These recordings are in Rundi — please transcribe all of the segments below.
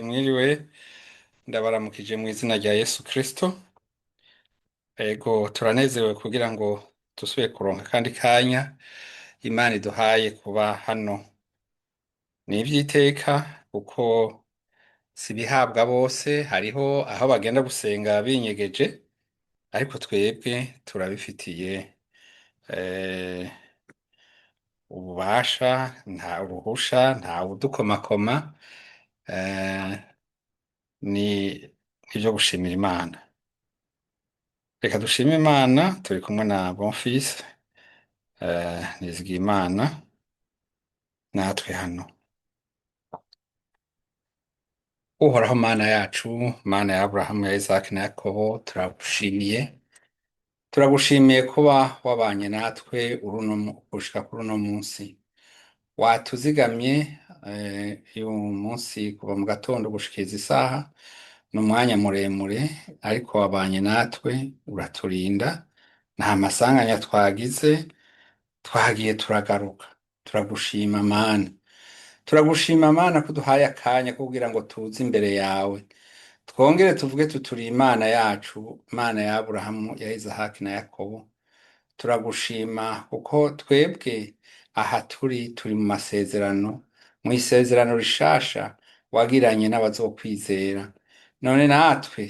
Mwiriwe, ndabaramukije mu izina rya Yesu Kristo. Ego turanezerewe kugira ngo dusubire kuronka kandi kanya Imana iduhaye kuba hano. Ni ivy'iteka kuko si bihabwa bose, hariho aho bagenda gusenga binyegeje, ariko twebwe turabifitiye eh, ububasha, nta uruhusha, nta udukomakoma, eh, ni ivyo gushimira Imana. Reka dushime Imana, turi kumwe na Bonfils Nizigiyimana natwe hano. Uhoraho Mana yacu, Mana ya Aburahamu, ya Isaki na Yakobo, turagushimiye. Turagushimiye kuba wabanye natwe gushika kuri uno munsi. Watuzigamye uyu munsi kuva mu gatondo gushikiriza isaha, ni umwanya muremure, ariko wabanye natwe uraturinda. Nta masanganya twagize, twagiye turagaruka. Turagushima Mana. Turagushima Mana ko duhaye akanya kugira ngo tuze imbere yawe. Twongere tuvuge tuturi Imana yacu, Imana ya Aburahamu, ya Isahaki na Yakobo. Turagushima kuko twebwe aha turi mu masezerano, mu isezerano rishasha wagiranye n'abazokwizera. None natwe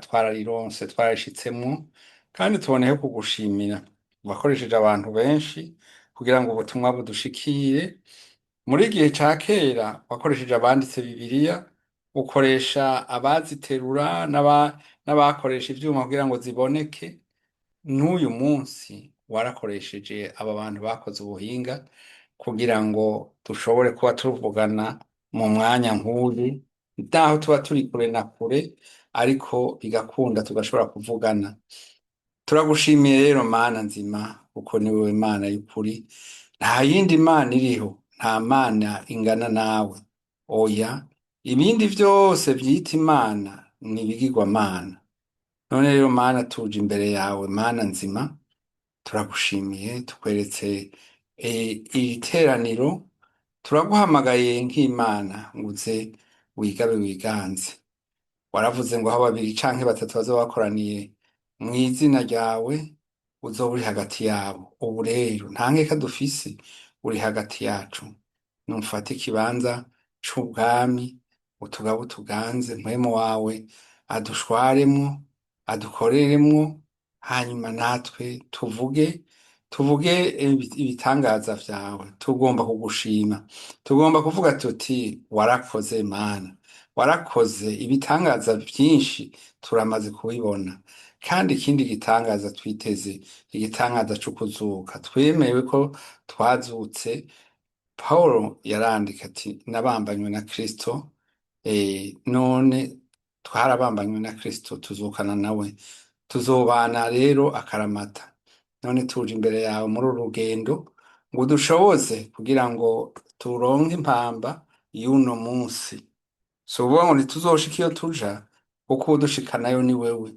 twararironse, twararishitsemwo, kandi tuboneyeho kugushimira. Wakoresheje abantu benshi kugira ngo ubutumwa budushikire. Muri gihe ca kera wakoresheje abanditse Bibiliya, ukoresha abaziterura n'abakoresha ivyuma kugira ngo ziboneke. N'uyu munsi warakoresheje aba bantu bakoze ubuhinga kugira ngo dushobore kuba tuvugana mu mwanya nk'uyu, naho tuba turi kure na kure, ariko bigakunda tugashobora kuvugana. Turagushimiye rero Mana nzima, kuko ni wewe Mana y'ukuri. Nta yindi Mana iriho, nta Mana ingana nawe. Oya, ibindi vyose vyita Imana ni ibigirwamana. None rero Mana, tuje imbere yawe Mana nzima, turagushimiye, tukweretse iri teraniro, turaguhamagaye nk'Imana ngo uze wigabe wiganze. Waravuze ngo aho babiri canke batatu bazoba bakoraniye mu izina ryawe, uzoba uri hagati yabo. Ubu rero nta nkeka dufise, uri hagati yacu. Numfate ikibanza c'ubwami, utugabe utuganze, mpwemu wawe adushwaremwo, adukoreremwo, hanyuma natwe tuvuge ibitangaza vyawe. Tugomba kugushima, tugomba kuvuga tuti warakoze Mana, warakoze. Ibitangaza vyinshi turamaze kubibona, kandi ikindi gitangaza twiteze, igitangaza c'ukuzuka. Twemewe ko twazutse. Pawulo yarandika ati nabambanywe na Kristo, none twarabambanywe na Kristo, tuzukana nawe, tuzobana rero akaramata. None tuje imbere yawe muri uru rugendo ngo dushoboze kugira ngo turonke impamba y'uno munsi. Si ukuvuga ngo ntituzoshika iyo tuja, kuko udushikanayo ni wewe,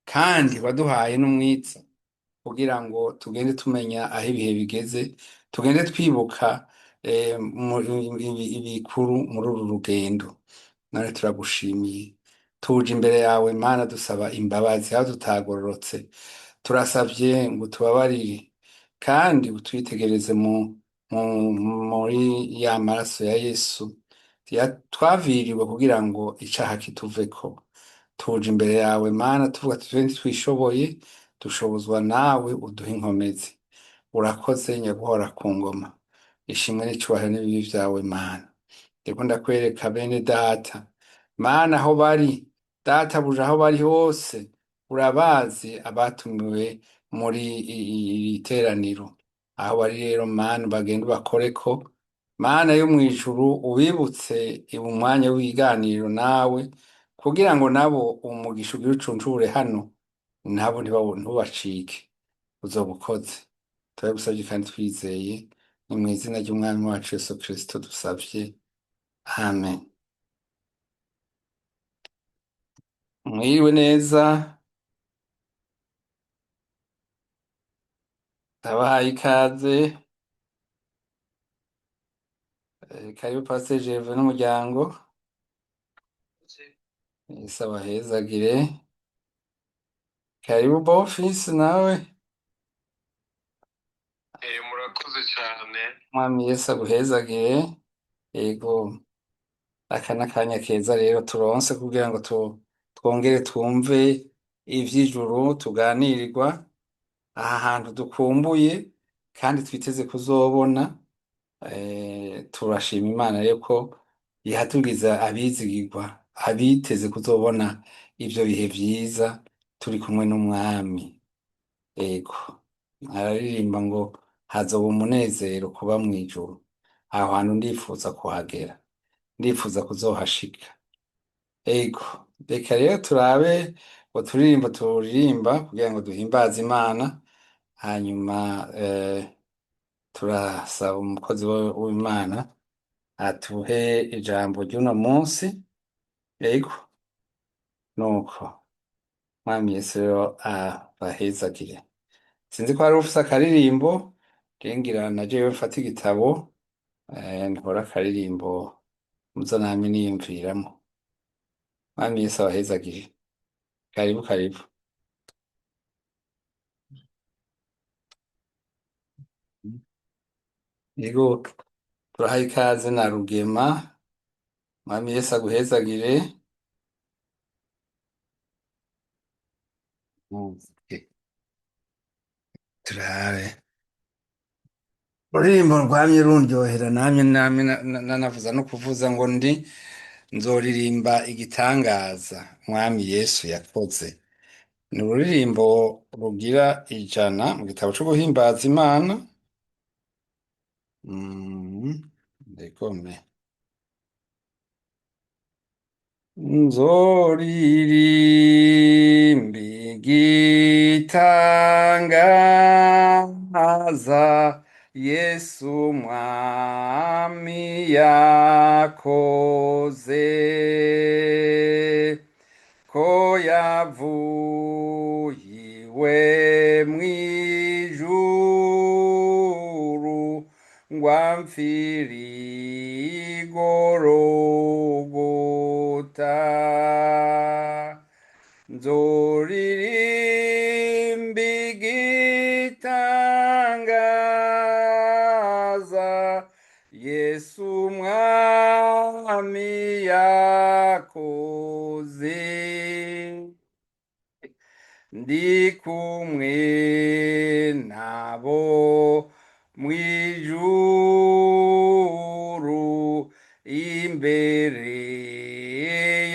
kandi waduhaye n'umwitsa kugira ngo tugende tumenya aho ibihe bigeze, tugende twibuka ibikuru muri uru rugendo. None turagushimiye, tuje imbere yawe Mana dusaba imbabazi aho tutagororotse. Turasavye ngo tubabarire, kandi utwitegereze muri ya maraso ya Yesu twaviriwe kugira ngo icaha kituveko. Tuje imbere yawe Mana tuvuga tuti ntitwishoboye, dushobozwa nawe, uduha inkomezi. Urakoze nyaguhora ku ngoma. Ishimwe n'icubahiro n'ibibi vyawe Mana. Ndiko ndakwereka bene data Mana aho bari, databuja aho bari hose, urabazi abatumiwe muri iri teraniro. Aho bari rero Mana bagenda bakoreko, Mana yo mw'ijuru, ubibutse umwanya w'ibiganiro nawe, kugira ngo nabo umugisha ugire ucuncure hano, nabo ntubacike. Uzoba ukoze. Turabigusavye kandi twizeye, ni mw'izina ry'umwami wacu Yesu Kristo dusavye, amen. Mwiriwe neza, ndabahaye ikaze. Karibu Pastor Gervais n'umuryango. Yesu abahezagire. Karibu bofisi nawe. Murakoze cyane. Mwami Yesu aguhezagire. Yego, aka n'akanya keza rero turonse kugira ngo twongere twumve ivy'ijuru tuganirirwa aha hantu dukumbuye kandi twiteze kuzobona. Turashima Imana rero ko ihatugiza abizigirwa, abiteze kuzobona ivyo bihe vyiza turi kumwe n'umwami. Ego, araririmba ngo hazoba umunezero kuba mw'ijuru. Aho hantu ndifuza kuhagera, ndifuza kuzohashika. Ego, reka rero turabe uturirimbo turirimba kugira ngo duhimbaze Imana, hanyuma turasaba umukozi w'Imana atuhe ijambo ry'uno munsi. Ego, nuko Mwami Yesu rero abahezagire. Sinzi ko hari ufise akaririmbo, ngira na jewe mfate igitabo nkore akaririmbo muzo namye niyumviramwo. Mwami Yesu abahezagire. Karibu karibu. Yego, turahaye ikaze na Rugema. Mwami Yesu aguhezagire. Turabe. Ururirimbo rwamye rundyohera namye nanavuza no kuvuza ngo nzoririmba igitangaza Mwami Yesu yakoze. Ni ururirimbo rugira 100 mu gitabo co guhimbaza Imana. Ndegome. Nzoririmba igitangaza Yesu Mwami yakoze, ko yavuye iwe mw'ijuru ngo amfire igorogota. Nzoririmba igitangaza Yesu Mwami yakoze, ndi kumwe nabo mw'ijuru imbere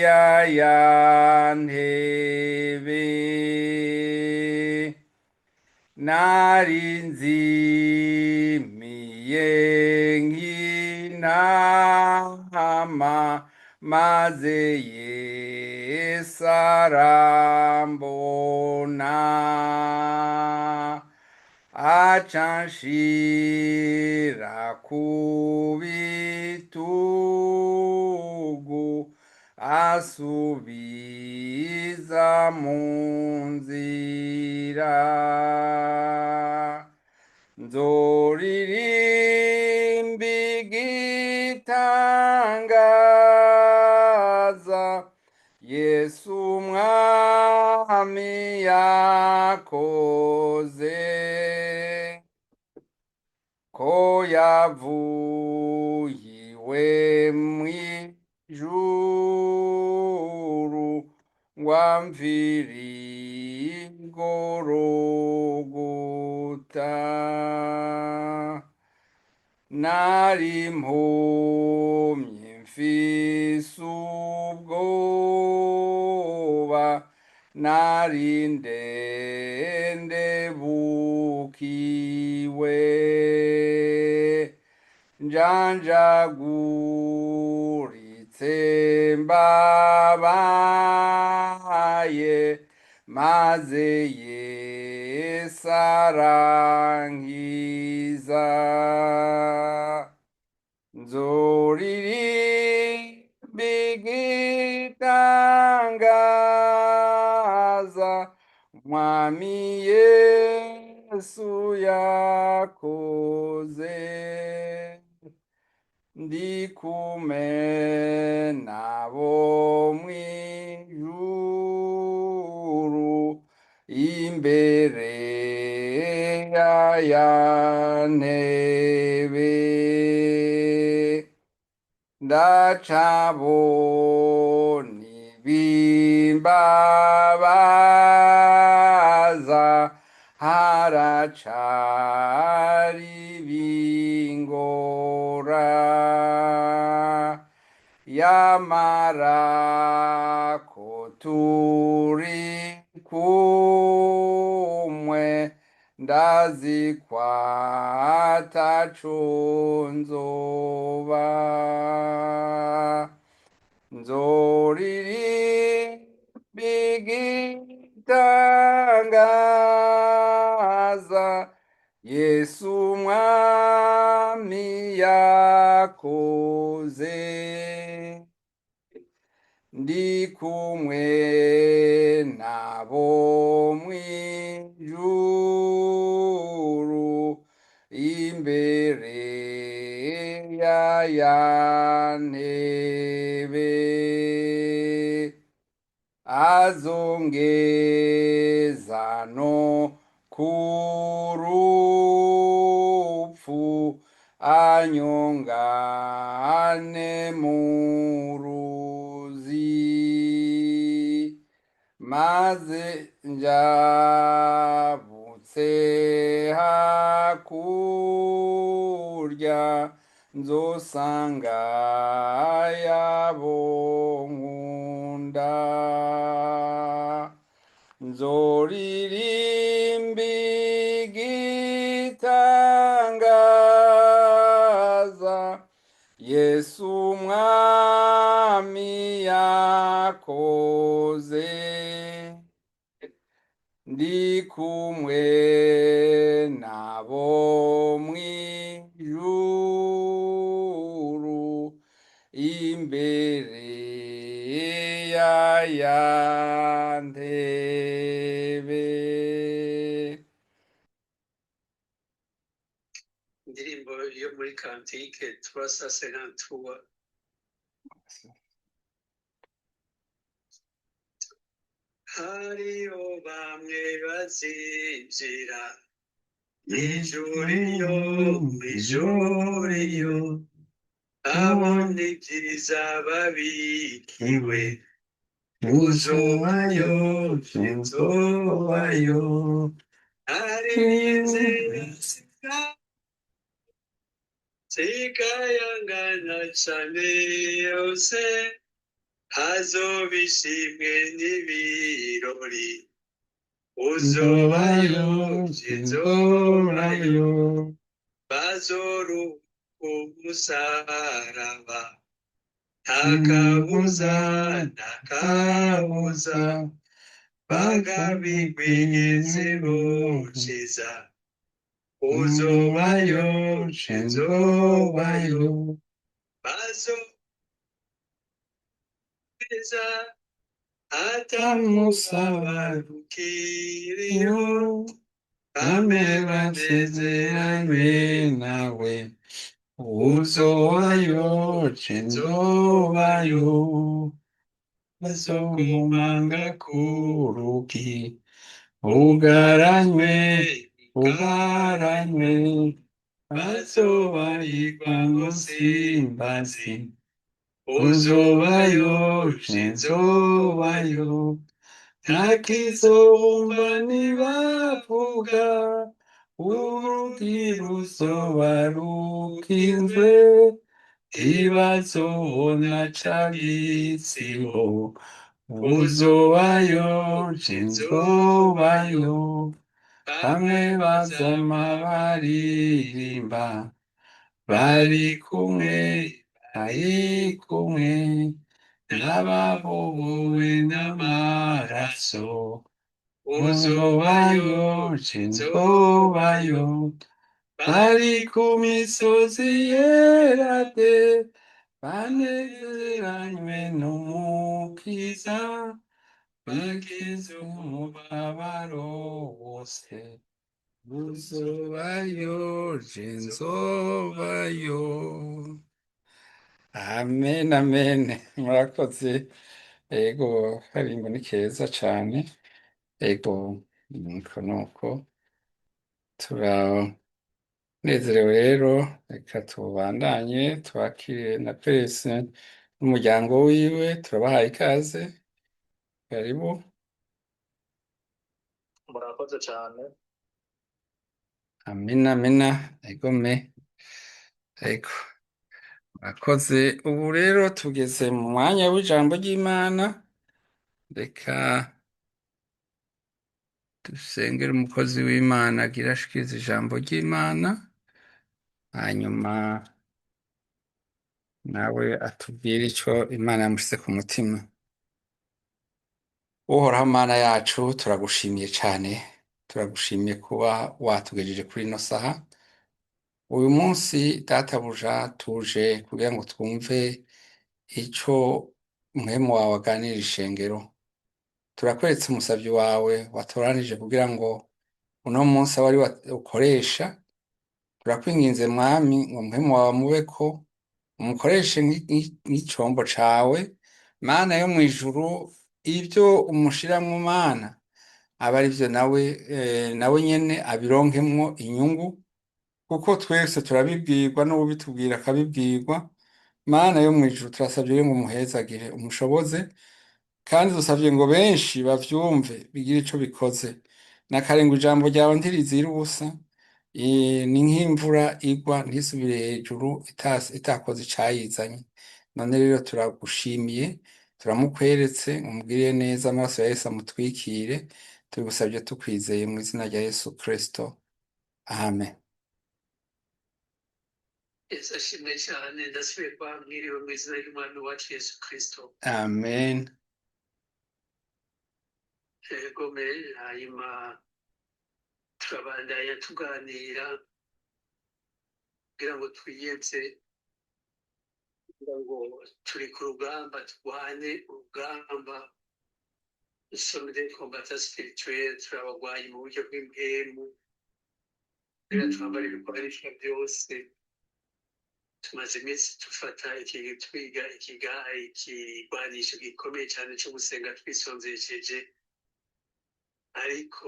ya ntebe. Nari nzimiye nk'intama maze Yesu arambona, aca anshira ku bitugu, asubiza mu nzira. Nzoririmba igitangaza Yesu Mwami yakoze, ko yavuye iwe mw'ijuru ngo amfire igorogota. Nari mpumye mfise ubwoba, nari ndendebukiwe, njanjaguritse mbabaye, maze Yesu arankiza. Nzoririmba igitangaza Mwami Yesu yakoze, ndi kumwe nabo imbere ya ntebe ndacabona ibimbabaza haracari bingora yamara ko turi kumwe ndazi kwataco nzoba nzoririmba igitangaza Yesu umwami yakoze ndi kumwe nabo mw'ijuru imbere ya ntebe azongeza no kurupfu anyongane mu ruzi maze njabutse hakurya nzosanga yabo nkunda nzoririmba igitangaza Yesu umwami yakoze ndi kumwe nabo mw'ijuru imbere ya ntebe indirimbo yo muri kantike turasa senantuwa hariho bamwe bazinjira mw'ijuriyo abona ibyiza babikiwe uzobayo sinzobayo hari n'inzira zikayangana cane yose hazoba ishimwe n'ibirori uzobayo sinzobayo bazoruhuka umusaraba ntakabuza bagabirwa igezebo ciza uzobayo sinzobayo bazobeza atamusaba rukiriyo bame banezeranywe nawe uzobayo sinzobayo bazomumanga kurugi ugaranywe bazobayirwa ngo simbazi uzobayo sinzobayo ntakizobumva nibavuga urugi ruzoba rukinzwe ntibazobona ca gitsibo uzobayo sinzobayo bamwe bazama baririmba bari kumwe n'ababohowe n'amaraso uzobayo sinzobayo bari ku misozi yera de banezeranywe n'umukiza bakize umubabaro wose uzobayo sinzobayo amen amen murakoze ego karimbo ni keza cane ego nuko turanezerewe rero, reka tubandanye twakire na Pesi n'umuryango wiwe, turabahaye ikaze, karibu. murakoze cyane. Amina amina, egome, ego, murakoze. Ubu rero tugeze mu mwanya w'ijambo ry'Imana, reka dusengere umukozi w'Imana agira ashikirize ijambo ry'Imana, hanyuma nawe atubwire ico Imana yamushize ku mutima. Uhoraho Mana yacu, turagushimiye cane, turagushimiye kuba watugejeje kuri ino saha. Uyu munsi databuja tuje kugira ngo twumve ico mpwemu wawe aganira ishengero. Turakweretse umusavyi wawe watoranije kugira ngo uno munsi abe ari we ukoresha. Turakwinginze mwami ngo mpwemu wawe amubeko, umukoreshe nk'icombo cawe, Mana yo mw'ijuru. Ivyo umushiramwo Mana aba arivyo nawe nyene abironkemwo inyungu, kuko twese turabibwirwa n'uwubitubwira akabibwirwa. Mana yo mw'ijuru, turasavye ngo umuhezagire, umushoboze, kandi dusavye ngo benshi bavyumve bigire ico bikoze. Nakarenga ijambo ryawe ntirizira ubusa, ni nk'imvura igwa ntisubire hejuru itakoze icayizanye. None rero turagushimiye, turamukweretse, umugirire neza, amaraso ya Yesu amutwikire. Tubigusavye tukwizeye mu izina rya Yesu Kristo, amen. Yesu ashimwe cyane. Ndasubiye kwa mwiriwe mu izina ry'umwami wacu Yesu Kristo. Amen. Egome, hanyuma turabandanya tuganira kugira ngo twiyetse, kugira ngo turi ku rugamba, turwane urugamba. Somme des combats spirituels, turabagwanyi mu buryo bw'impwemu, kugira twambare ibikoresho byose. Tumaze iminsi dufata twiga ikigwanisho gikomeye cyane cyo gusenga twisonzesheje, ariko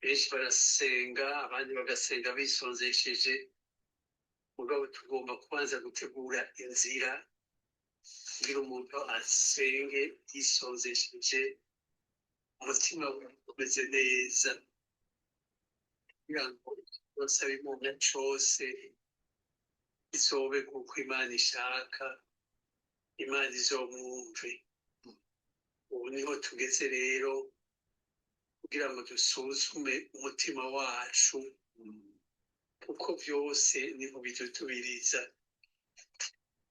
benshi barasenga, abandi bagasenga bisonzesheje. Mugabo tugomba kubanza gutegura inzira kugira umuntu asenge yisonzesheje, umutima we umeze neza, kugira ngo basaba imana cose izobe kuko Imana ishaka, Imana izomwumve. Ubu niho tugeze rero, kugira ngo dusuzume umutima wacu, kuko byose niho bidutubiriza.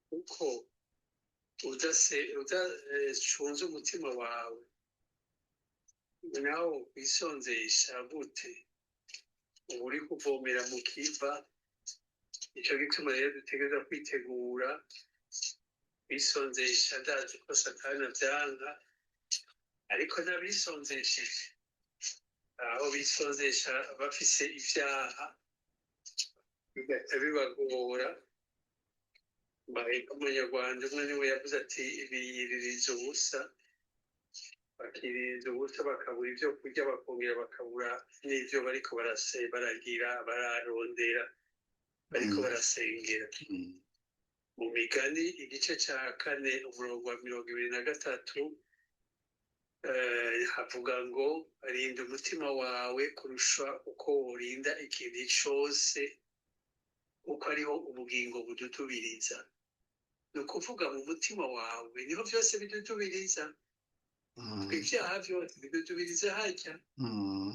Kuko udacunze umutima wawe, nawo wisonzesha gute? Uba uri kuvomera mu kiva. Nicyo gituma rero dutegereza kwitegura bisonzesha. Ndazi ko Satani avyanka, ariko n'abisonzesheje, aho bisonzesha bafise ivyaha, bigahita bibagora. Umunyarwanda umwe niwe yavuze ati biyiririza ubusa, bakiririza ubusa, bakabura ivyo kurya, bakongera bakabura n'ivyo bariko baragira, bararondera, bariko barasengera. Mu Migani igice ca 4 umurongo wa 23 havuga ngo rinda umutima wawe kurusha uko worinda ikintu cose, kuko ariho ubugingo budutubiriza. Ni ukuvuga mu mutima wawe niho byose bidutubiriza. Ibyaha byose bidutubiriza harya,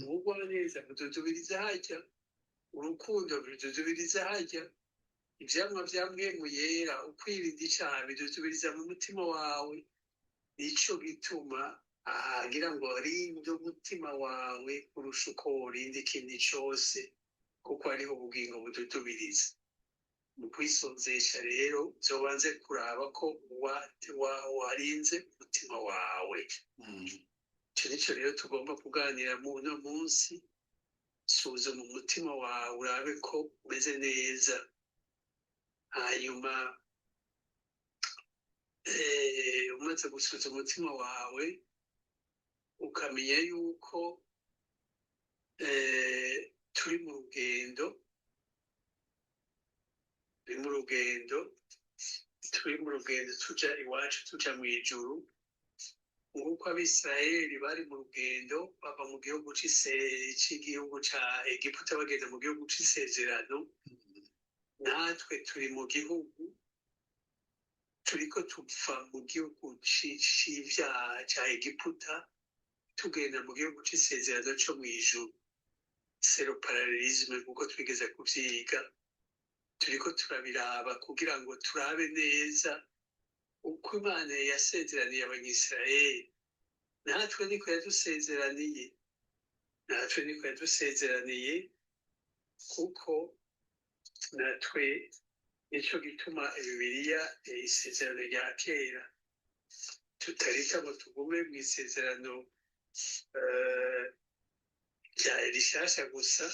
ubugwaneza budutubiriza harya, urukundo bidutubiriza harya, ivyamwa vya mpwemu yera, ukwirinda icaha bidutubiriza mu mutima wawe. Nico gituma agira ngo rinda umutima wawe kurusha uko worinda ikindi cose, kuko ariho ubugingo budutubiriza. Mu kwisonzesha rero uzobanze kuraba ko warinze umutima wawe. Ico nico rero tugomba kuganira uno munsi. Suzuma umutima wawe urabe ko umeze neza, hanyuma umaze gusuzuma umutima wawe ukamenya yuko turi mu rugendo turi mu rugendo turi mu rugendo tuja iwacu tuja mu ijuru nk'uko abisirayeli bari mu rugendo bava mu gihugu cy'igihugu ca egiputa bagenda mu gihugu c'isezerano natwe turi mu gihugu turiko tuva mu gihugu c'ivyaha ca egiputa tugenda mu gihugu c'isezerano co mw'ijuru seroparalelisme kuko twigeze kuvyiga turiko turabiraba kugira ngo turabe neza uko imana yasezeraniye abanyisirayeli natwe niko yadusezeraniye natwe niko yadusezeraniye kuko natwe nico gituma bibiliya isezerano rya kera tutarita ngo tugume mu isezerano rishasha gusa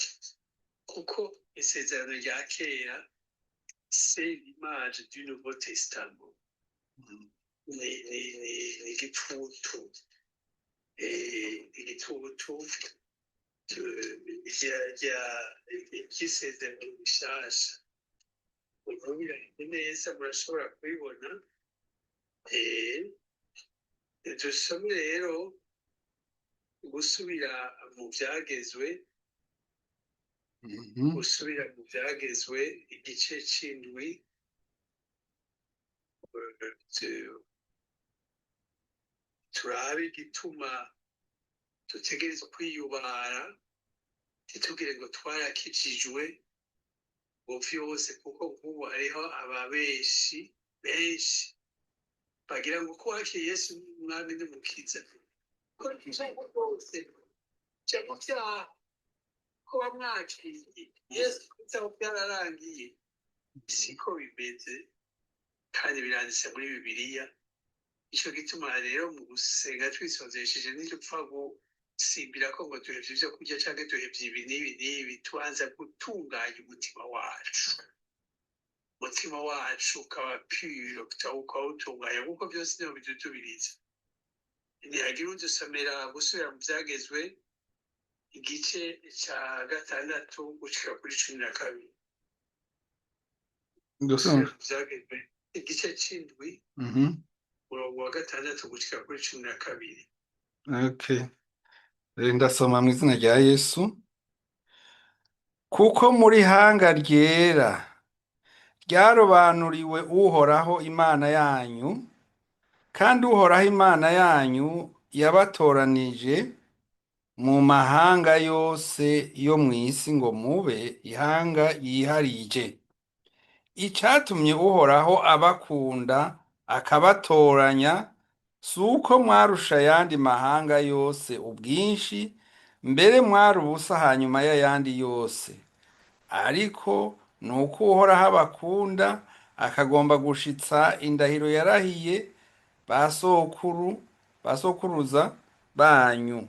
kuko isezerano rya kera c'est l'image du Nouveau Testament ni igitutu igitutu ry'isezerano rishasha mubirahinde neza murashobora kubibona dusome rero gusubira mu byagezwe gusubira mu byagezwe igice c'indwi turabe igituma dutegerezwa kwiyubara ntitugire ngo twarakijijwe ngo vyose kuko nk'ubu hariho ababeshi benshi bagira ngo ko wakiriye Yesu umwami n'umukiza ko ijambo rwose ja mu vyaha ko wamwakiriye Yesu kuzaho byararangiye siko bimeze kandi biranditse muri bibiliya ico gituma rero mu gusenga twisozesheje ntidupfa gusimbira ko ngo duhevye ivyo kurya canke duhevye ibi n'ibi n'ibi tubanza gutunganya umutima wacu ukaba pure ukawutunganya kuko byose niho bidutubiriza ntihagira udusomera gusubira mu vyagezwe igice ca gatandatu gushika kuri 12 vyagezwe igice c'indwi umurongo wa gatandatu gushika kuri 12. Okay. Ndasoma mu izina rya Yesu. Kuko muri hanga ryera ryarobanuriwe Uhoraho Imana yanyu, kandi Uhoraho Imana yanyu yabatoranije mu mahanga yose yo mw'isi ngo mube ihanga yiharije. Icatumye Uhoraho abakunda akabatoranya si uko mwarusha ayandi mahanga yose ubwinshi, mbere mwari ubusa hanyuma y'ayandi yose, ariko ni uko Uhoraho abakunda akagomba gushitsa indahiro yarahiye basokuruza banyu.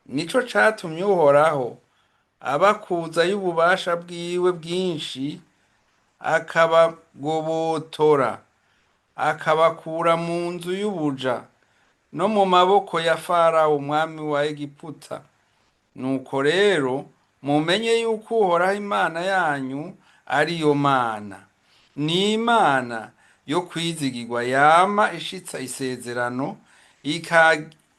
Nico catumye Uhoraho abakuza y'ububasha bwiwe bwinshi akabagobotora akabakura mu nzu y'ubuja no mu maboko ya Farawo umwami wa Egiputa. Nuko rero mumenye yuko Uhoraho Imana yanyu ariyo Mana, ni Imana yo kwizigirwa, yama ishitsa isezerano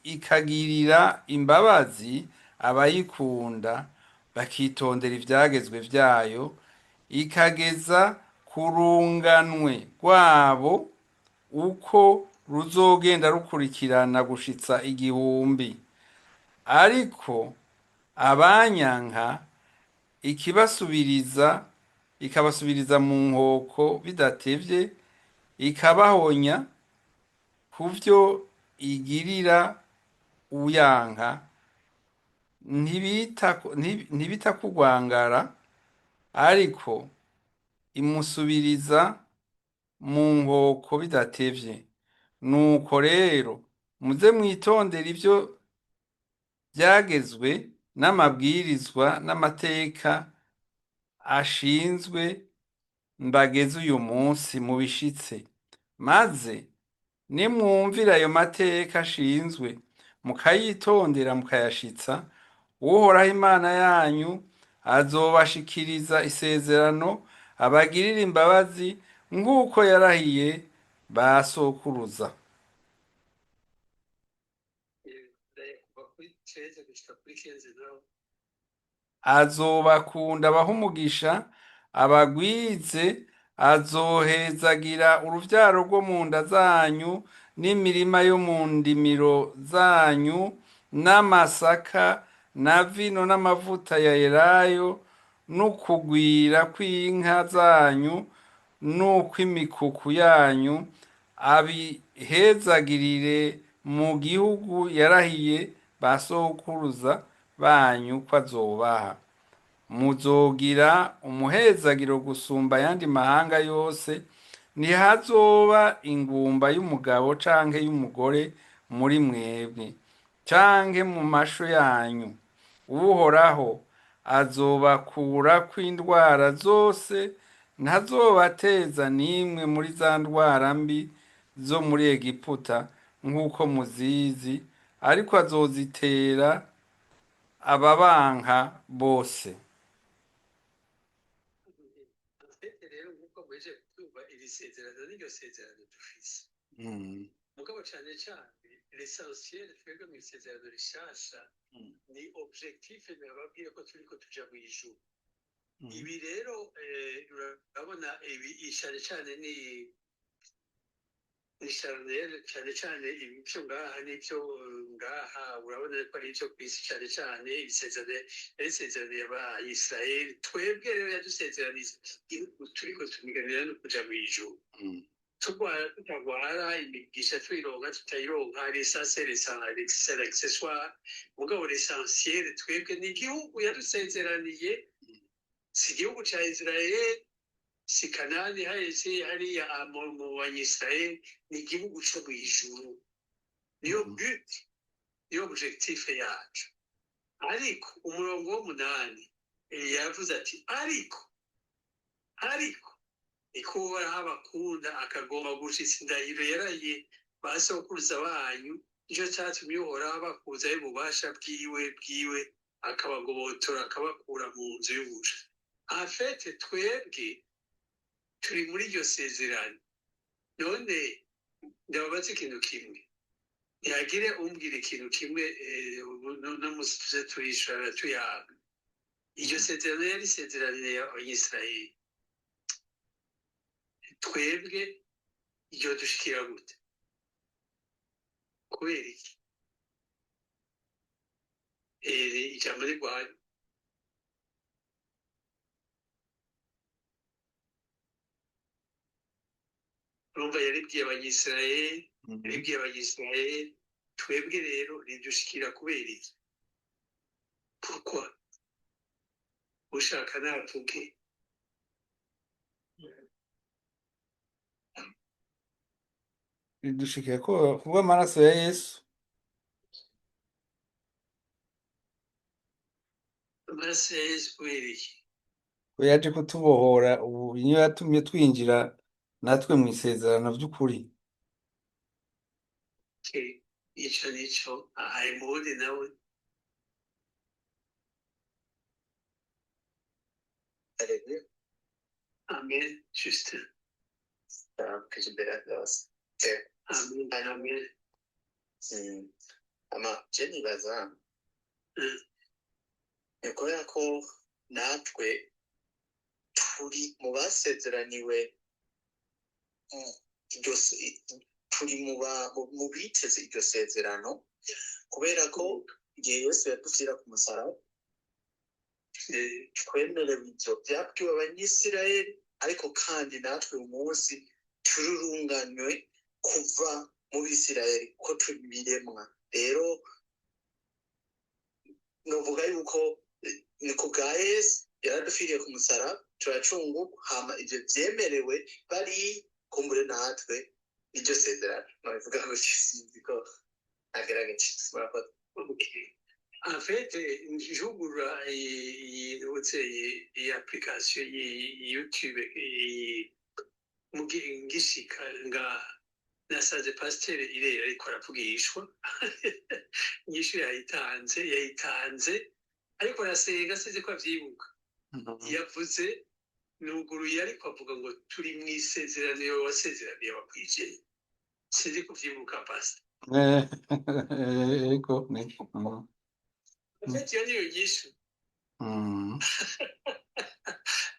ikagirira imbabazi abayikunda bakitondera ivyagezwe vyayo, ikageza ku runganwe rwabo uko ruzogenda rukurikirana gushitsa igihumbi. Ariko abanyanka ikabasubiriza mu nkoko bidatevye, ikabahonya kuvyo igirira uyanka, ntibita kugwangara, ariko imusubiriza mu nkoko bidatevye. Nuko rero muze mwitondera ivyo vyagezwe n'amabwirizwa n'amateka ashinzwe mbageze uyu munsi mubishitse, maze nimwumvira ayo mateka ashinzwe mukayitondera mukayashitsa, uhoraho imana yanyu azobashikiriza isezerano abagirira imbabazi nk'uko yarahiye ba sokuruza. kuva kuri keza gushika kuri keza nawe Azobakunda abaha umugisha abagwize, azohezagira uruvyaro rwo mu nda zanyu n'imirima yo mu ndimiro zanyu n'amasaka na vino n'amavuta ya elayo n'ukugwira kw'inka zanyu n'ukw'imikuku yanyu, abihezagirire mu gihugu yarahiye ba sokuruza banyu ko azobaha. Muzogira umuhezagiro gusumba ayandi mahanga yose, ntihazoba ingumba y'umugabo canke y'umugore muri mwebwe canke mu masho yanyu. Uhoraho azobakurako indwara zose, ntazobateza n'imwe muri za ndwara mbi zo muri Egiputa nk'uko muzizi, ariko azozitera ababanka bose. afite rero nk'uko mweje kutumva iri sezerano n'iryo sezerano dufise mugabo cane cane l'essentiel twebwe mu isezerano rishasha ni objectif nababwiye ko turiko tuja mw'ijuru. Ibi rero urabona ibi cane cane ni charnel cane cane ibyo ngaha n'ibyo ngaha urabona ko ari ibyo kwisi cane cane isezerano y'Abayisiraheli. Twebwe rero yadusezeraniza igihugu turiko tumiganira no kuja mw'ijuru. Tutagwara imigisha tuyironka tutayironka accessoire mugabo l'essentiel twebwe ni igihugu yadusezeraniye, si igihugu ca Israeli, si Kanani hahise hariya mu Banyisiraheli, ni igihugu co mw'ijuru. Niyo but, niyo objectif yacu. Ariko umurongo w'umunani yavuze ati ariko niko uhoraho abakunda akagomba gushitsa indahiro yarahiye ba sokuruza banyu, nico catumye uhoraho abakuzaho ububasha bwiwe akabagobotora akabakura mu nzu y'ubuja. Afete twebwe turi muri iryo sezerano. None ndababaza ikintu kimwe, ntihagire umbwira ikintu kimwe no musi tuze turishurana tuyaga. Iryo sezerano yari isezerano y'Abanyisiraheli. Twebwe iryo dushikira gute? Kubera iki? Ijambo rigwanya urumva yaribwiye Abanyisiraheli, twebwe rero ridushikira kubera iki? Pourquoi? Ushaka navuge. Ridushikira kubw'amaraso ya Yesu. Amaraso ya Yesu kubera iki? We yaje kutubohora, ubu niyo yatumye twinjira natwe mu isezerano by'ukuri. Ico nico Ayimuri nawe amen. Justin amen. Je nibaza ni kubera ko natwe turi mu basezeraniwe, turi mu biteze iryo sezerano, kubera ko igihe Yesu yadupfira ku musaraba twemerewe ivyo vyabwiwe Abanyisiraheli, ariko kandi natwe uyu munsi tururunganywe kuva mu Bisiraheli ko turi biremwa. Rero novuga yuko ni ku bwa Yesu yaradupfiriye ku musaraba, turacungurwa, hama ivyo vyemerewe bari kumbure natwe iryo sezerano. Nobivuga ngo sinzi ko agerageje murakoze. En fait, njugura iyi application yi YouTube ngishika ngaha nasanze pasiteri irera ariko aravugishwa. Inyishu yayitanze ariko arasenga sinzi ko avyibuka. Yavuze nuguruye ariko avuga ngo turi mu isezerano yo wasezeraniye abakwije. Sinzi kuvyibuka pasi. Ego, ego. Afite iyo niyo nyishu.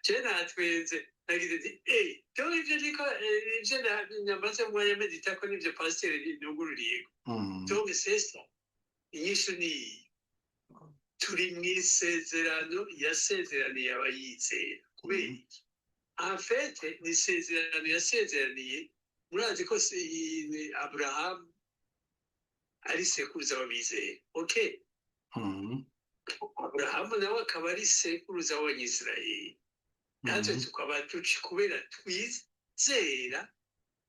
Je natwenze nagize ati to ivyo niko ivyo namaze mwanya medita ko nivyo pasiteri nugururiye. Donc c'est ça. Inyishu ni turi mu isezerano yasezeraniye abayizera. Kubera en fait ni isezerano yasezeraniye murazi ko Abraham ari sekuruza w'abizera. Okay. Abrahamu nawe akaba ari sekuruza w'abanyisirayeli. Natwe tukaba kubera twizera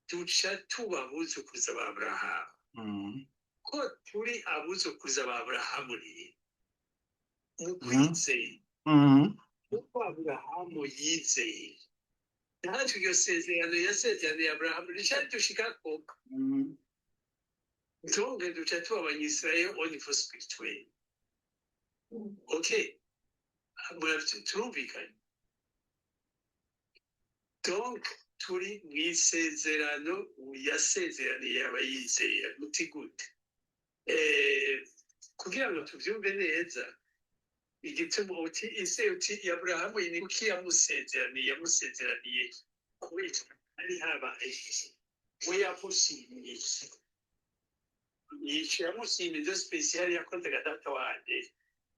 duca tuba abuzukuruza ba Abrahamu. Ko turi abuzukuruza ba Abrahamu rero mu kwizera uko Abrahamu yizeye natwe iryo sezerano yasezeraniye Abrahamu rishari dushikako donc duca tuba abanyisirayeli au niveau spirituel. Okay, turumvikanye. Donc turi mu isezerano yasezeraniye abayizera muti gute. Kugira ngo tuvyumve neza igituma uti Abrahamu ni kuki yamusezeraniye kubera ari habaye we yamushimiye yamushimiye do special yakoze gatatu wanje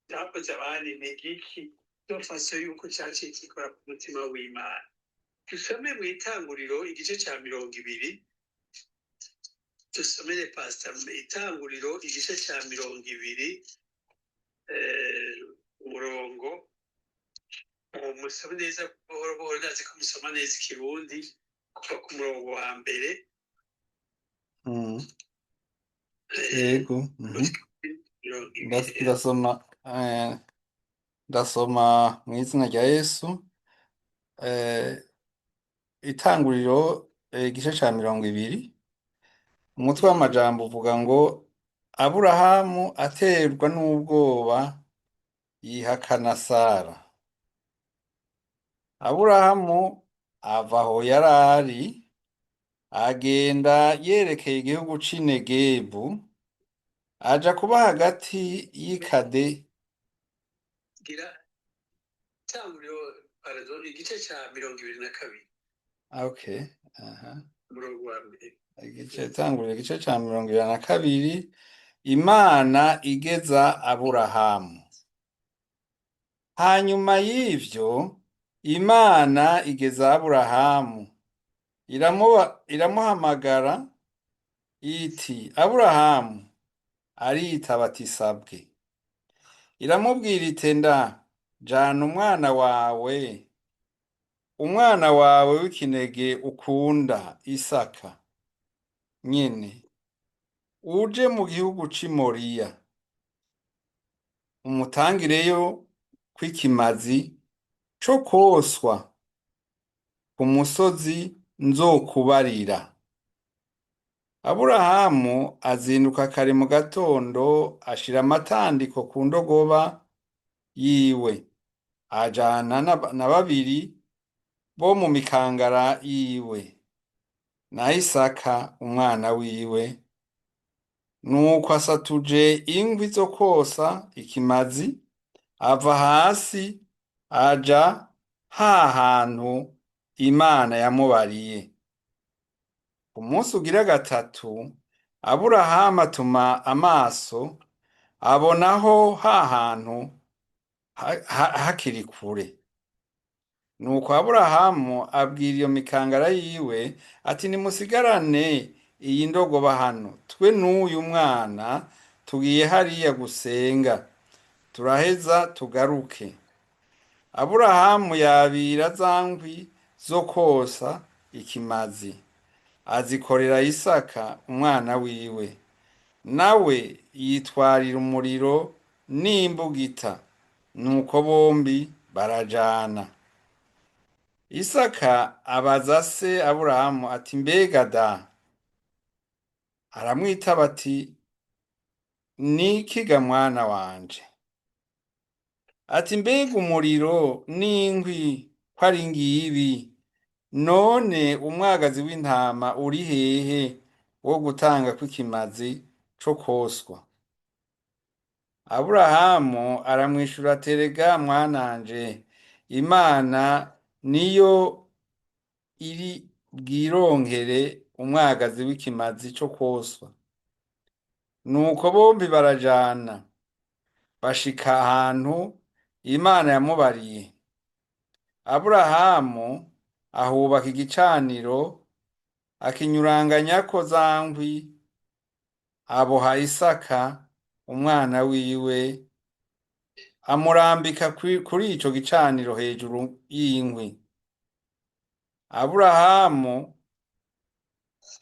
yakoze abandi n'igiki do faso yuko cyaciye kikora ku mutima w'Imana. Dusome mu Itanguriro igice cya 20. Dusomere pastor mu Itanguriro igice cya 20 umurongo musome neza buhoro buhoro ndazi ko musoma neza ikirundi kuva ku murongo wa mbere. Yego. Ndasoma mu izina rya Yesu. Itanguriro igice cya 20. Umutwe w'amajambo uvuga ngo Aburahamu aterwa n'ubwoba yihakana Sara. Aburahamu ava aho yari ari agenda yerekeye igihugu c'i Negebu aja kuba hagati y'ikade. Itanguriro igice cya 22. Okay. Umurongo wa mbere. Itanguriro igice cya 22. Imana igeza Aburahamu. Hanyuma y'ivyo Imana igeza Aburahamu iramuhamagara iti Aburahamu. Aritaba ati sabwe. Iramubwira iti nda jana umwana wawe w'ikinege ukunda Isaka nyene uje mu gihugu c'i Moriya umutangireyo kw'ikimazi co koswa ku musozi nzokubarira. Aburahamu azinduka kare mu gatondo ashira amatandiko ku ndogoba yiwe ajana na babiri bo mu mikangara yiwe na Isaka umwana wiwe. Nuko asatuje inkwi zo kosa ikimazi ava hasi aja hantu Imana yamubariye. Ku munsi ugira gatatu Aburahamu atuma amaso abonaho hantu hakiri kure. Nuko Aburahamu abwira iyo mikangara yiwe ati nimusigarane iyi ndogoba hano twe n'uyu mwana tugiye hariya gusenga turaheza tugaruke. Aburahamu yabira za nkwi zo kosa ikimazi azikorera Isaka umwana wiwe, nawe yitwarira umuriro n'imbugita, nuko bombi barajana. Isaka abaza se Aburahamu ati mbega da? Aramwitaba ati nikiga mwana wanje? ati mbega umuriro n'inkwi ko ari ngibi, none umwagazi w'intama uri hehe wo gutanga kw'ikimazi co kwoswa? Aburahamu aramwishura aterega mwananje, Imana niyo iri bwironkere umwagazi w'ikimazi co kwoswa. Nuko bombi barajana bashika ahantu Imana yamubariye. Aburahamu ahubaka igicaniro akinyuranganyako za nkwi, aboha Isaka umwana wiwe, amurambika kuri ico gicaniro hejuru y'inkwi. Aburahamu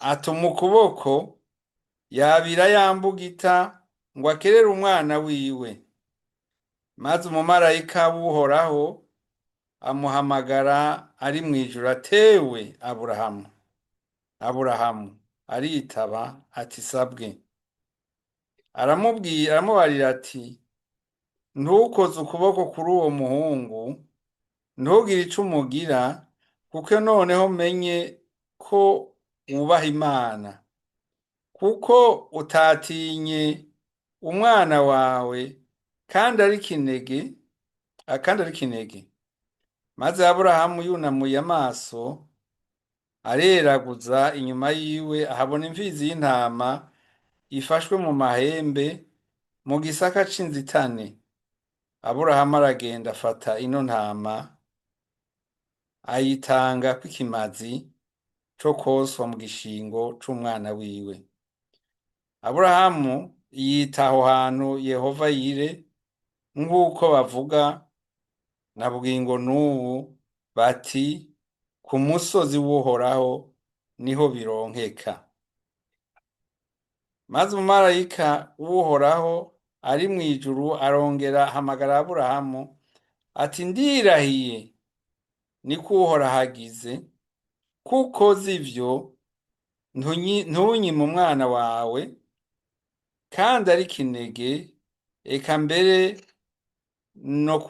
atuma ukuboko yabira yambugita ngo akerere umwana wiwe, maze umumarayika w'Uhoraho amuhamagara ari mw'ijuru, atewe Aburahamu. Aburahamu aritaba ati sabwe. Aramubarira ati ntukoze ukuboko kuri uwo muhungu, ntugire ico umugira, kuko noneho menye ko wubaha Imana, kuko utatinye umwana wawe kandi ari kinege. Maze Aburahamu yunamuye amaso areraguza inyuma yiwe, ahabona imfizi y'intama ifashwe mu mahembe mu gisaka c'inzitane. Aburahamu aragenda afata ino ntama ayitanga kw'ikimazi co kwoswa mu gishingo c'umwana wiwe. Aburahamu yita aho hantu Yehova yire, nk'uko bavuga na bugingo n'ubu bati ku musozi w'Uhoraho niho bironkeka. Maze umumarayika w'Uhoraho ari mw'ijuru arongera ahamagara Aburahamu ati ndirahiye, niko Uhoraho agize, kuko zivyo ntunyime umwana wawe kandi ari kinege, eka mbere no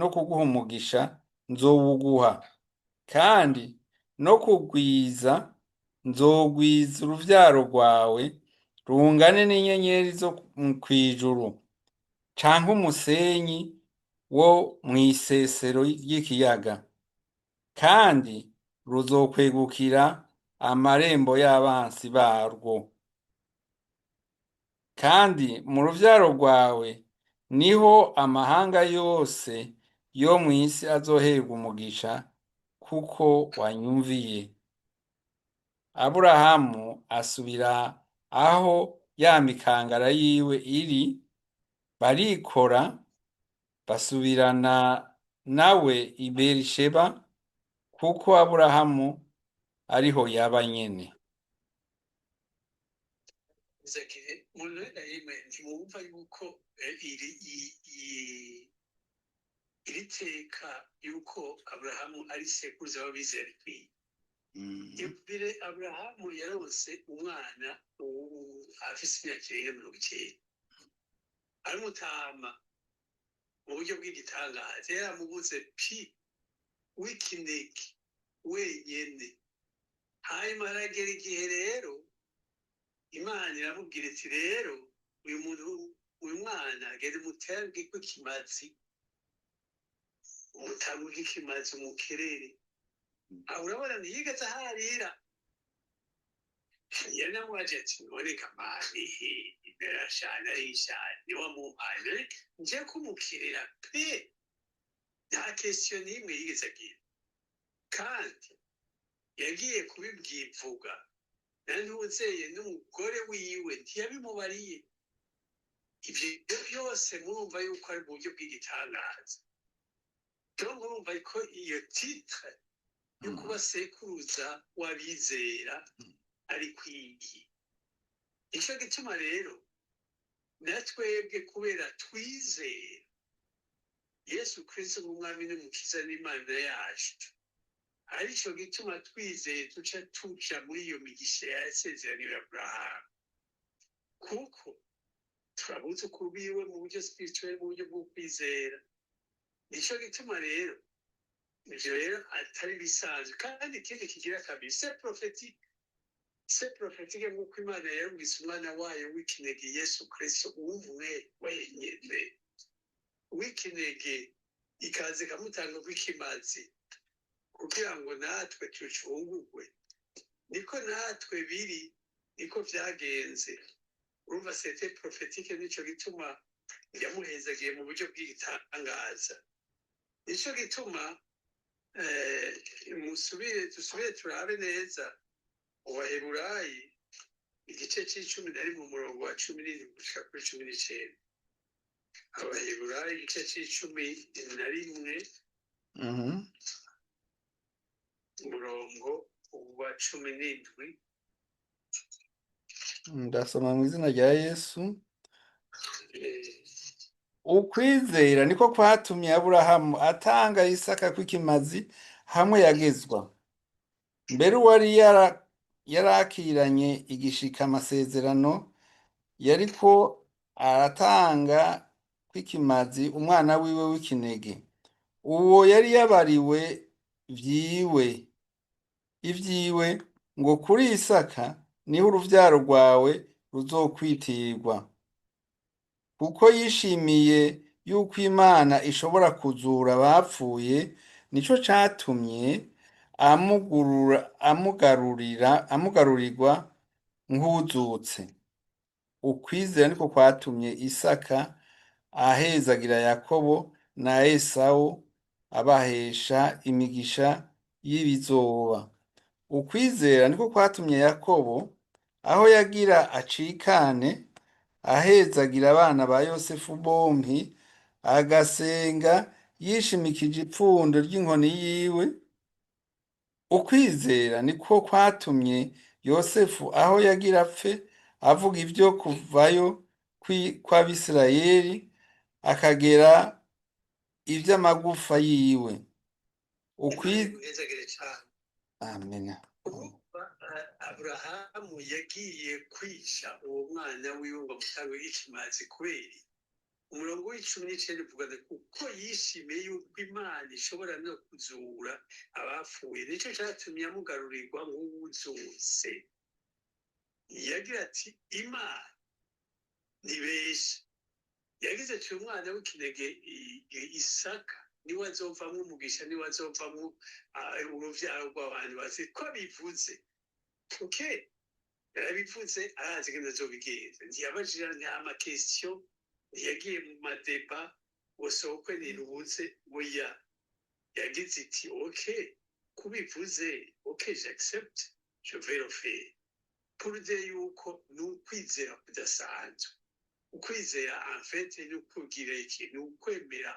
kuguha umugisha nzowuguha, kandi no kugwiza nzogwiza uruvyaro rwawe rungane n'inyenyeri zo kw'ijuru, canke umusenyi wo mw'isesero ry'ikiyaga, kandi ruzokwegukira amarembo y'abansi barwo. Kandi mu ruvyaro rwawe niho amahanga yose yo mw'isi azoherwa umugisha, kuko wanyumviye. Aburahamu asubira aho ya mikangara yiwe iri, barikora basubirana nawe i Berisheba, kuko Aburahamu ariho yaba nyene. ntimwumva yuko iri teka yuko Aburahamu ari sekuruza w'abizera rikwiye. Imbere Aburahamu yaronse umwana afise imyaka irenga 90, aramutama mu buryo bw'igitangaza, yaramubuze w'ikinege wenyene. Hanyuma aragera igihe rero Imana iramubwira iti rero uyu mwana agenda umutange kw'ikimazi, umutange kw'ikimazi umukerere. Urabona ntiyigeze aharira. Yanamubaje ati none kamani iberashana yishana niwamumpaye nje kumukirira pe, nta question n'imwe yigeze agira, kandi yagiye kubibwivuga nantuzeye n'umugore wiwe ntiyabimubariye. Ivyo byose murumva yuko ari mu buryo bw'igitangaza. Rero murumva ko iyo titre yo kuba sekuruza w'abizera ari kwiye. Ico gituma rero natwebwe kubera twizera Yesu Kristo nk'umwami n'umukiza n'Imana yacu, arico gituma twizeye tuja muri iyo migisha yasezeraniwe Aburahamu, kuko turabuze ukubiwe mu buryo spirituel, mu buryo bwo kwizera. Nico gituma rero ivyo rero atari bisanzwe, kandi ikindi kigira kabiri se prophétique nk'uko Imana yarungitse umwana wayo w'ikinege Yesu Kristo umwe wenyene w'ikinege, ikaza ikamutanga kw'ikimazi kugira ngo natwe tucungurwe. Niko natwe biri, niko vyagenze. Urumva c'était prophétique, nico gituma yamuhezagiye mu buryo bw'igitangaza. Nico gituma dusubire turabe neza Abaheburayi igice c'icumi na rimwe umurongo wa 17 gushika kuri 19. Abaheburayi igice c'icumi na rimwe umurongo wa 17. Ndasoma mu izina rya Yesu. Ukwizera niko kwatumye Aburahamu atanga Isaka kw'ikimazi hamwe yagezwa. Mbere uwari yarakiranye igishika amasezerano yariko aratanga kw'ikimazi umwana wiwe w'ikinege. Uwo yari yabariwe ivyiwe ngo kuri Isaka niho uruvyaro rwawe ruzokwitirirwa. Kuko yishimiye yuko Imana ishobora kuzura abapfuye, nico catumye amugarurirwa nk'uwuzutse. Ukwizera niko kwatumye Isaka ahezagira Yakobo na Esawu, abahesha imigisha y'ibizoba. Ukwizera niko kwatumye Yakobo aho yagira acikane ahezagira abana ba Yosefu bompi, agasenga yishimikije ipfundo ry'inkoni yiwe. Ukwizera niko kwatumye Yosefu aho yagira apfe avuga ivyo kuvayo kw'Abisirayeli akagera ivy'amagufa yiwe. Amena. Aburahamu yagiye kwica uwo mwana wiwe ngo amutange ikimazi kubera umurongo w'19 uvuga kuko yishimiye yuko Imana ishobora no kuzura abapfuye, nico catumye amugarurirwa nk'uwuzutse. Yagira ati Imana nibesha, yagize ati umwana w'ikinege Isaka niwe azovamwo umugisha, niwe azovamwo uruvyaro rw'abantu bazi ko bivuze. Okay, yarabivuze arazi ngene azobigenza. Ntiyabajira nta question, ntiyagiye mu madeba wosokwe nirubuze oya. Yagize iti okay, kubivuze okay, j'accepte, je vais le faire. Pour dire yuko n'ukwizera kudasanzwe. Ukwizera en fait ni ukugira iki, ni ukwemera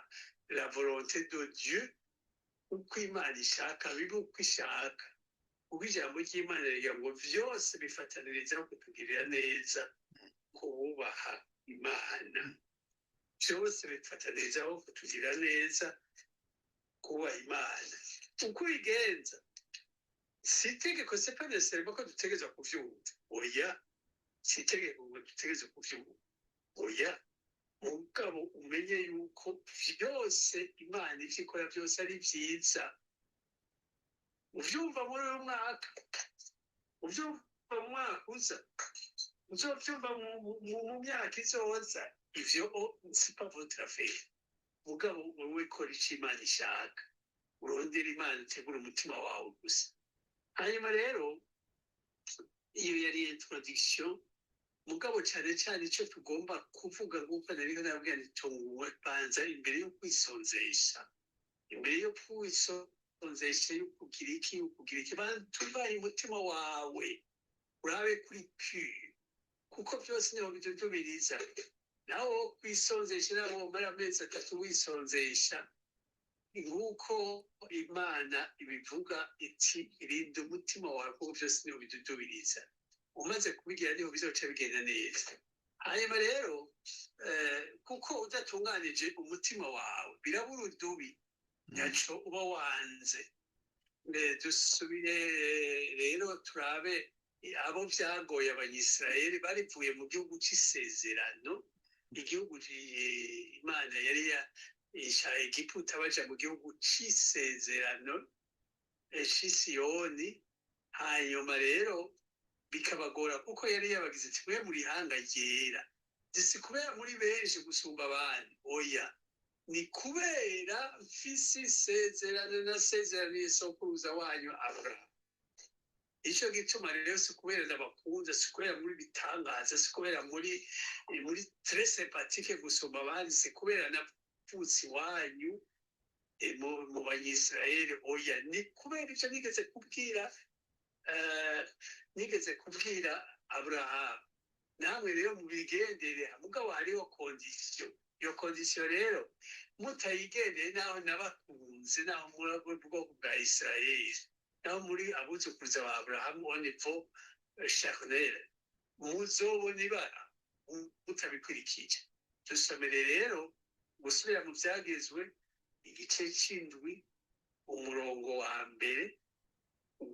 la volonté de Dieu, uko Imana ishaka bibe uko ishaka. Uko ijambo ry'Imana rigira ngo vyose bifataniriza kutugirira neza, kububaha Imana. Vyose bifataniriza kutugirira neza, kubaha Imana. Uko ubigenza si itegeko, c'est pas nécessairement ko dutegerezwa kuvyumva. Oya, si itegeko ngo dutegerezwa kuvyumva. Oya, mugabo umenye yuko vyose Imana ivyo ikora vyose ari vyiza. Uvyumva muri uyu mwaka, uvyumva mu mwaka uza, uzovyumva mu myaka izoza, ivyo c'est pas votre affaire. Mugabo wewe kora ico Imana ishaka, urondera Imana, utegura umutima wawe gusa. Hanyuma rero iyo yari introduction, mugabo cyane cyane icyo tugomba kuvuga nk'uko nari nababwira nti tunguwe banza imbere yo kwisonzesha, imbere yo kwisonzesha yo kugira iki bantubaye umutima wawe urabe kuri pure, kuko byose niho bidudubiriza. Naho kwisonzesha naho mara amezi 3 wisonzesha, nk'uko Imana ibivuga iti irinda umutima wawe kuko byose niho bidudubiriza. Umaze kubigira niho bizoca bigenda neza. Hanyuma rero kuko udatunganije umutima wawe birabura udubi, nyaco uba wanze. Dusubire rero turabe abo vyagoye Abanyisirayeli barivuye mu gihugu c'isezerano, igihugu imana yari yishaye Egiputa baja mu gihugu c'isezerano c'Isiyoni, hanyuma rero bikabagora kuko yari yabagize ati mwe muri hanga ryera, si kubera muri benshi gusumba abandi, oya ni kubera mfise isezerano nasezeraniye sokuruza wanyu Aburahamu. Ico gituma rero si kubera ndabakunda, si kubera muri bitangaza, si kubera muri très sympathique gusumba abandi, si kubera navutse iwanyu mu banyisirayeli, oya ni kubera ico nigeze kubwira Aburahamu. Namwe rero mubigendere, mugabo hariho kondisiyo. Iyo kondisiyo rero mutayigendeye, naho nabakunze, naho muri bwoko bwa Isirayeli, naho muri abuzukuruza ba Aburahamu au niveau charnel, muzobona ibara mutabikurikije. Dusomere rero gusubira mu Vyagezwe igice c'indwi umurongo wa mbere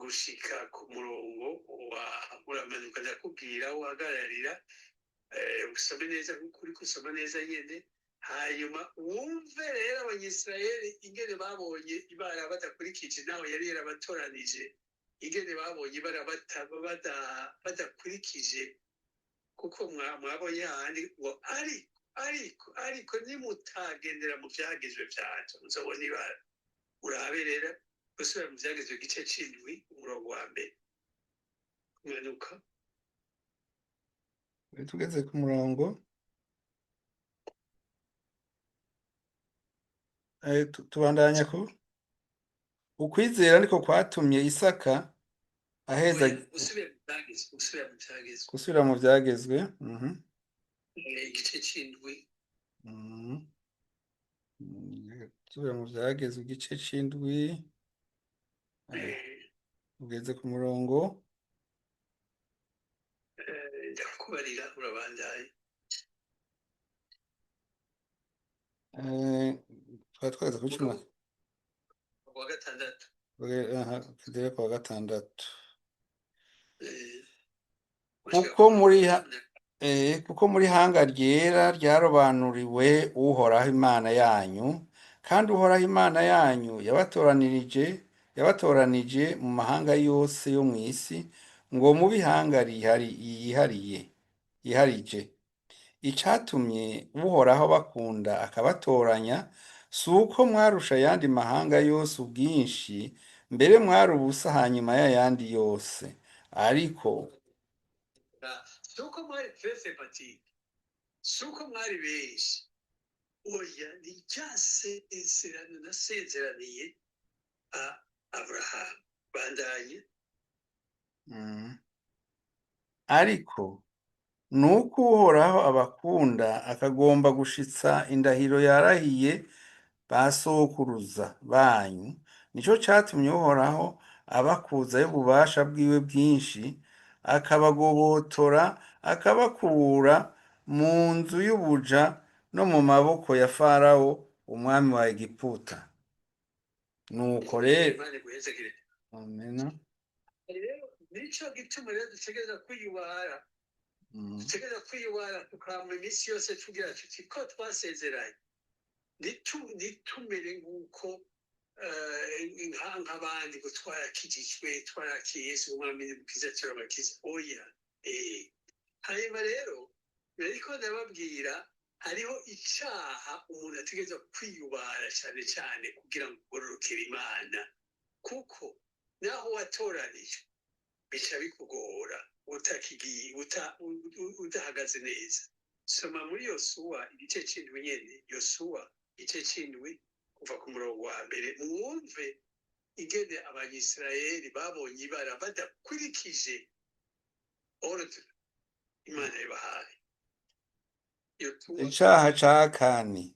gushika ku murongo wa uramanuka, ndakubwira uhagararira usome neza nk'ukuri kusoma neza nyene, hanyuma wumve rero abanyisirayeli ingene babonye ibara badakurikije, naho yari yarabatoranije, ingene babonye ibara badakurikije, kuko mwabonye handi ngo ariko nimutagendera mu Vyagezwe vyacu muzobona ibara. Urabe rero gusubira mu Vyagezwe igice c'indwi umurongo wa mbere manuka. tugeze ku murongo tubandanya ko ukwizera niko kwatumye Isaka aheza gusubira mu Vyagezwe igice c'indwi gusubira mu Vyagezwe igice c'indwi ugeze ku murongo ndakubarira urabandaye. twari twageze ku cumi wa gatandatu tugere ku wa gatandatu. kuko muri hanga ryera ryarobanuriwe Uhoraho Imana yanyu, kandi Uhoraho Imana yanyu yabatoranije mu mahanga yose yo mw'isi ngo mube ihanga yiharije. Icatumye Uhoraho bakunda akabatoranya, si uko mwarusha ayandi mahanga yose ubwinshi, mbere mwari ubusa hanyuma y'ayandi yose, ariko suko mwari très sympathique, suko mwari benshi, oya ni rya sezerano nasezeraniye Aburahamu. Bandanye. ariko nuko Uhoraho abakunda akagomba gushitsa indahiro yarahiye ba sokuruza banyu, nico catumye Uhoraho abakuzayo ububasha bwiwe bwinshi, akabagobotora akabakura mu nzu y'ubuja no mu maboko ya Farawo umwami wa Egiputa. Nuko rero amena Rero nico gituma rero dutegereza kwiyubara, dutegereza kwiyubara tukama iminsi yose tugira tuti ko twasezeranye, nitumere nk'uko nk'abandi ngo twarakijijwe, twarakiye Yesu umwami n'umukiza turabakiza, oya. Hanyuma rero nariko ndababwira hariho icaha umuntu ategereza kwiyubara cane cane kugira ngo ugororokere Imana, kuko naho watoranije bica bikugora utakigiye udahagaze neza. Soma muri Yosuwa igice c'indwi nyene, Yosuwa igice c'indwi kuva ku murongo wa mbere, mwumve ingene abanyisirayeli babonye ibara badakurikije ordre Imana yabahaye. icaha ca kane.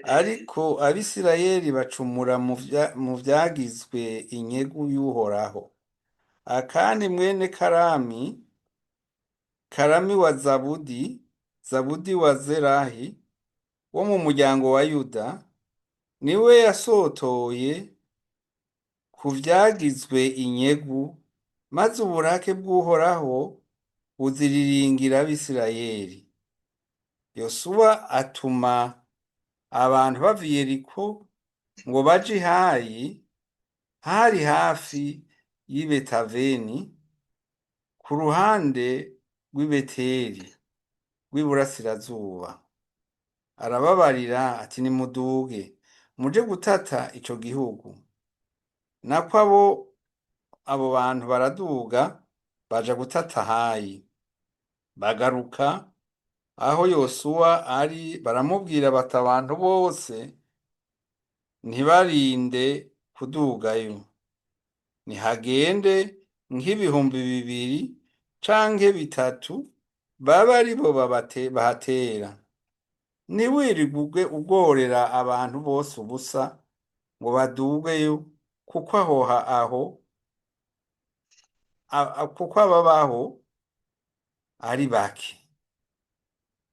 Ariko Abisirayeli bacumura mu vyagizwe inyegu y'Uhoraho. Akani mwene Karami wa Zabudi wa Zerahi wo mu muryango wa Yuda, niwe yasotoye ku vyagizwe inyegu, maze uburake bw'Uhoraho buziriringira Abisirayeli. yosuwa atuma abantu bava i yeriko ngo baje i hayi, hari hafi y'i betaveni ku ruhande rw'i beteri rw'iburasirazuba. Arababarira ati nimuduge muje gutata ico gihugu. Nako abo bantu baraduga baja gutata hayi. Bagaruka aho yosuwa ari, baramubwira bati abantu bose ntibarinde kudugayo, nihagende nk'ibihumbi 2 canke 3 baba ari bo bahatera. Ntiwirirwe ugorera abantu bose ubusa ngo badugeyo, kuko kuko ababaho ari bake.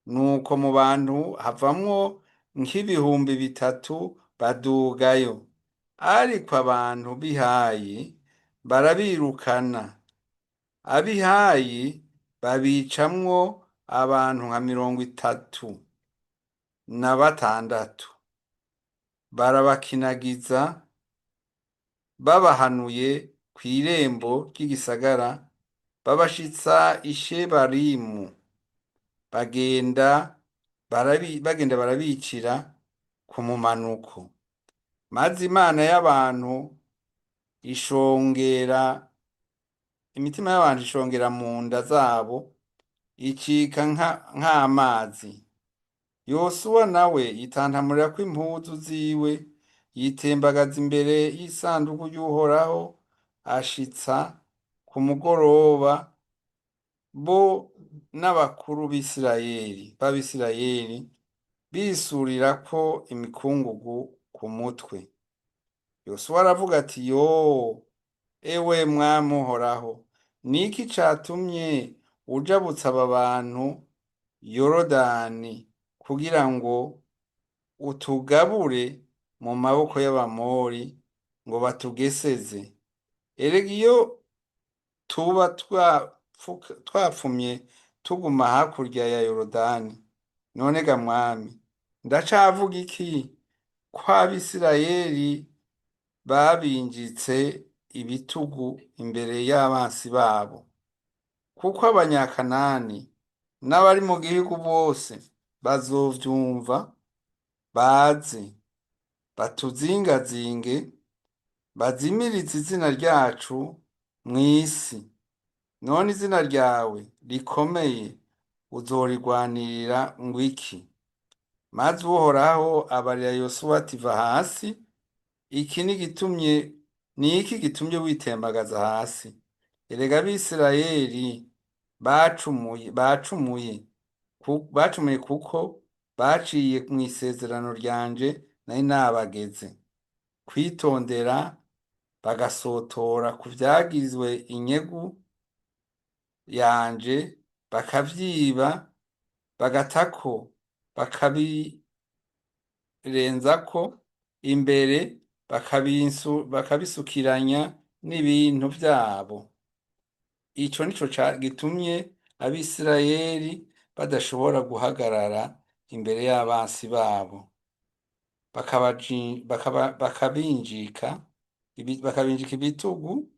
Nuko mu bantu havamwo nk'ibihumbi 3 badugayo, ariko abantu b'i Hayi barabirukana. Ab'i Hayi babicamwo abantu nka 36, barabakinagiza babahanuye kw'irembo ry'igisagara, babashitsa i Shebarimu. Bagenda barabicira ku mumanuko. Maze Imana y'abantu imitima y'abantu ishongera mu nda zabo, icika nk'amazi. Yosuwa nawe yitantamurira ko impuzu ziwe, yitembagaza imbere y'isanduku y'Uhoraho, ashitsa ku mugoroba bo n'abakuru b'Abisirayeli bisurirako imikungugu ku mutwe. Yosuwa aravuga ati yo, ewe Mwami Uhoraho, niki catumye ujabutsa aba bantu Yorodani kugira ngo utugabure mu maboko y'Abamori ngo batugeseze? Erega iyo tuba twapfumye tuguma hakurya ya Yorodani, none ga Mwami, ndacavuga iki ko Abisirayeli babinjitse ibitugu imbere y'abansi babo? Kuko Abanyakanani n'abari mu gihugu bose bazovyumva, baze batuzingazinge, bazimirize izina ryacu mw'isi. None izina ryawe rikomeye uzorigwanirira ngo iki? Maze Uhoraho abarira Yosuwa ati va hasi. Ni iki gitumye witembagaza hasi? Erega Abisirayeli bacumuye kuko baciye mw'isezerano ryanje nari nabageze kwitondera, bagasotora ku vyagizwe inyegu yanje, bakavyiba, bagatako bakabirenzako imbere, bakabisukiranya n'ibintu vyabo. Ico nico gitumye Abisirayeli badashobora guhagarara imbere y'abansi babo, bakabinjika ibitugu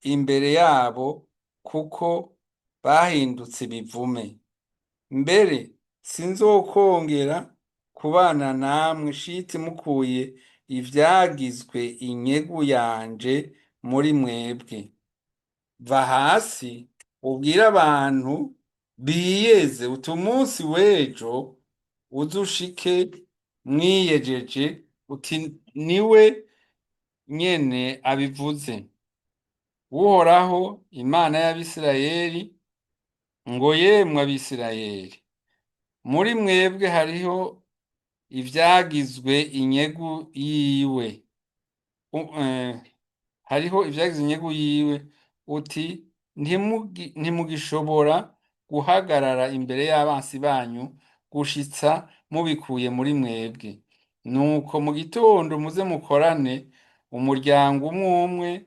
imbere yabo, kuko bahindutse ibivume. Mbere sinzokongera kubana namwe shiti mukuye ivyagizwe inyegu yanje muri mwebwe. Va hasi ubwire abantu biyeze, uti umunsi w'ejo uzushike mwiyejeje, uti niwe nyene abivuze, Uhoraho Imana y'Abisirayeli, ngo yemwe Abisirayeli, muri mwebwe hariho ivyagizwe inyegu yiwe, uti ntimugishobora guhagarara imbere y'abansi banyu gushitsa mubikuye muri mwebwe. Nuko mu gitondo muze mukorane umuryango umwe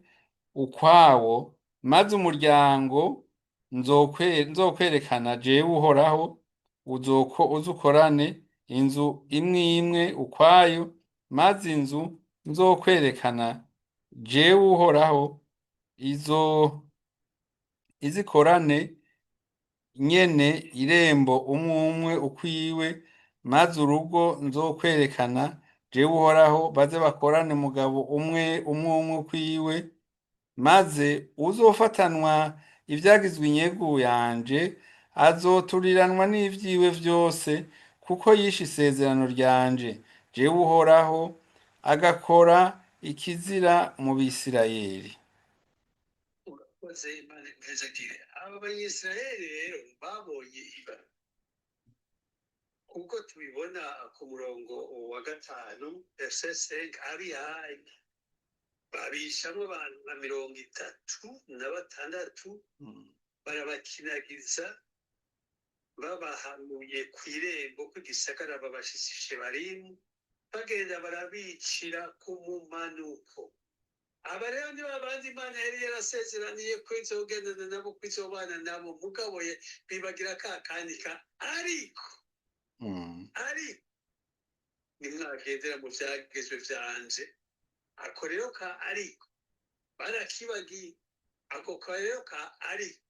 ukwawo, maze umuryango nzokwerekana jewe Uhoraho uzukorane inzu imwe imwe ukwayo, maze inzu nzokwerekana jewe uhoraho izikorane nyene irembo umwe umwe ukwiwe, maze urugo nzokwerekana jewe uhoraho baze bakorane umugabo umwe umwe ukwiwe, maze uzofatanwa ivyagizwe inyegu yanje azoturiranwa n'ivyiwe vyose, kuko yishe isezerano ryanje jewe uhoraho, agakora ikizira mu Bisirayeli. urakoze Imana impezagire. Aba banyisiraheli rero babonye ibara, kuko tubibona ku murongo wa 5 verset 5 Abihayi babishamwo abantu nka 36 barabakinagiza babahanuye kw'irembo kw'igisagara babashishije barimu, bagenda barabicira ku mumanuko. Aba rero ni babandi Imana yari yarasezeraniye ko izogendana nabo, ko izobana nabo, mugabo bibagira ka kandi ka ariko nimwagendera mu vyagezwe vyanje. Ako rero ka ariko barakibagiye, ako ka rero ka ariko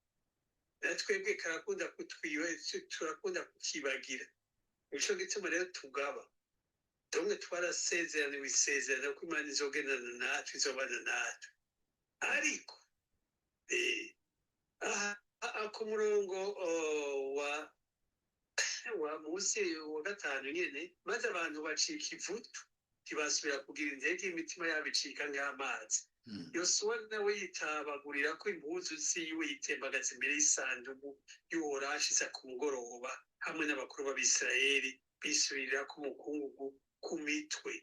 natwebwe karakunda turakunda kukibagira. Nico gituma rero tugaba tumwe twarasezeraniwe isezerano ko Imana izogendana natwe, izobana natwe. Ariko ku murongo wa musi wa 5 nyene, maze abantu bacika ivutu ntibasubira kugira intege, imitima yabo icika nk'amazi. Yosuwa nawe yitabagurira ko impuzu ziwe yitembagaza imbere y'isanduku y'Uhoraho ashize ku mugoroba, hamwe n'abakuru b'Abisirayeli bisubirira ku mukungugu ku mitwe.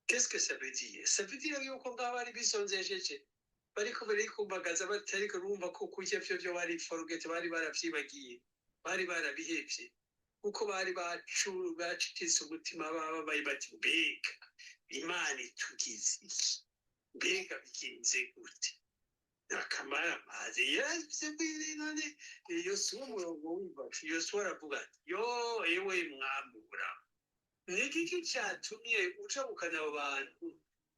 Qu'est-ce que ça veut dire? Ça veut dire yuko ngabo bari bisonzesheje, bariko barikumbagaza batariko rumva ko kurya vyo bari forget, bari baravyibagiye, bari barabihevye, kuko bari bacitse umutima baba bati mbega Imana itugize iki, mbega bigenze gute, nakamara amazi yavuze none. Yosuwa umurongo w'imbavu, Yosuwa aravuga ati yo ewe mwambura, niki cyatumye ucabukana abo bantu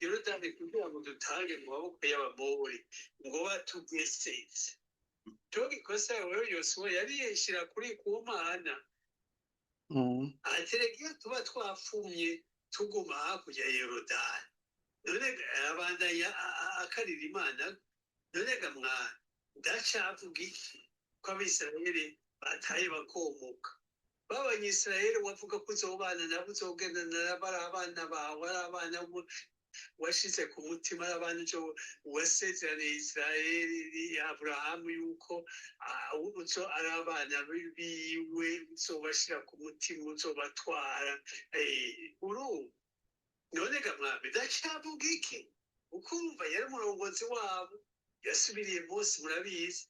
Yorodani kugira ngo dutange mu maboko y'Abamori ngo batugweseze? Togi kosa wewe Yosuwa yari yishira kuri ku Mana, atereka iyo tuba twafumye tuguma hakurya ya Yorodani, none abandanya akarira Imana, none ga mwana ndacavuga iki ko Abisirayeli bataye bakomoka? B'Abanyisirayeli wavuga ko uzobana nabo, uzogendana nabo, ari abana bawe, ari abana washize ku mutima, ari abana wasezeraniye Isirayeli Aburahamu yuko ari abana biwe, uzobashira ku mutima, uzobatwara. Urumva none ga mwami ndacavuga iki? Ukumva yari umurongozi wabo, yasubiriye Mose, murabizi.